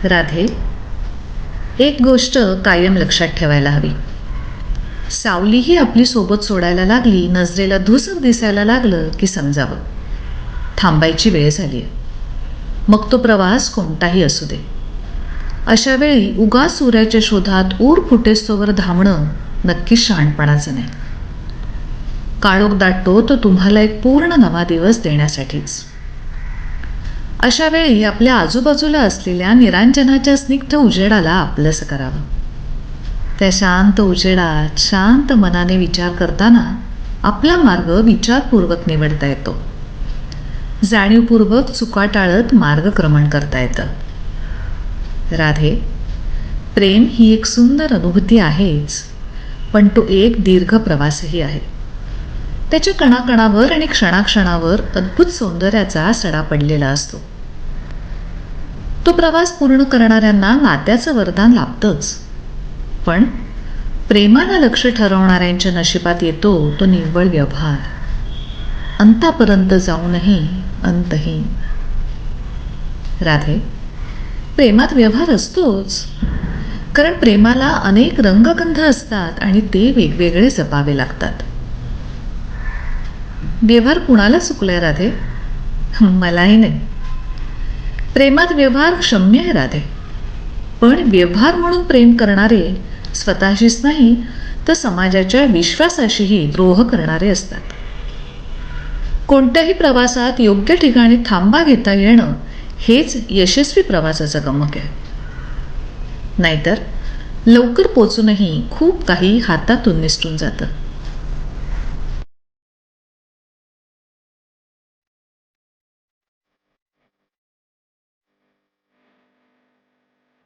राधे, एक गोष्ट कायम लक्षात ठेवायला हवी. सावलीही आपली सोबत सोडायला लागली, नजरेला धुसर दिसायला लागलं की समजावं थांबायची वेळ झाली आहे. मग तो प्रवास कोणताही असू दे. अशा वेळी उगाच सूर्याच्या शोधात ऊर फुटेस्तोवर धावणं नक्कीच शहाणपणाचं नाही. काळोख दाटतो तो तुम्हाला एक पूर्ण नवा दिवस देण्यासाठीच. अशा वेळी आपल्या आजूबाजूला असलेल्या निरांजनाच्या स्निग्ध उजेडाला आपलंसं करावं. त्या शांत उजेडात शांत मनाने विचार करताना आपला मार्ग विचारपूर्वक निवडता येतो. जाणीवपूर्वक चुका टाळत मार्गक्रमण करता येतं. राधे, प्रेम ही एक सुंदर अनुभूती आहेच, पण तो एक दीर्घ प्रवासही आहे. त्याच्या कणाकणावर आणि क्षणाक्षणावर अद्भुत सौंदर्याचा सडा पडलेला असतो. तो प्रवास पूर्ण करणाऱ्यांना नात्याचं वरदान लाभतंच, पण प्रेमाला लक्ष ठरवणाऱ्यांच्या नशिबात येतो तो निव्वळ व्यवहार, अंतापर्यंत जाऊनही अंतहीन. राधे, प्रेमात व्यवहार असतोच, कारण प्रेमाला अनेक रंगगंध असतात आणि ते वेगवेगळे जपावे लागतात. व्यवहार कुणाला चुकलाय राधे? मलाही नाही. प्रेमात व्यवहार क्षम्य आहे राधे, पण व्यवहार म्हणून प्रेम करणारे स्वतःशीच नाही तर समाजाच्या विश्वासाशीही द्रोह करणारे असतात. कोणत्याही प्रवासात योग्य ठिकाणी थांबा घेता येणं हेच यशस्वी प्रवासाचं गमक आहे. नाहीतर लवकर पोचूनही खूप काही हातातून निसटून जातं.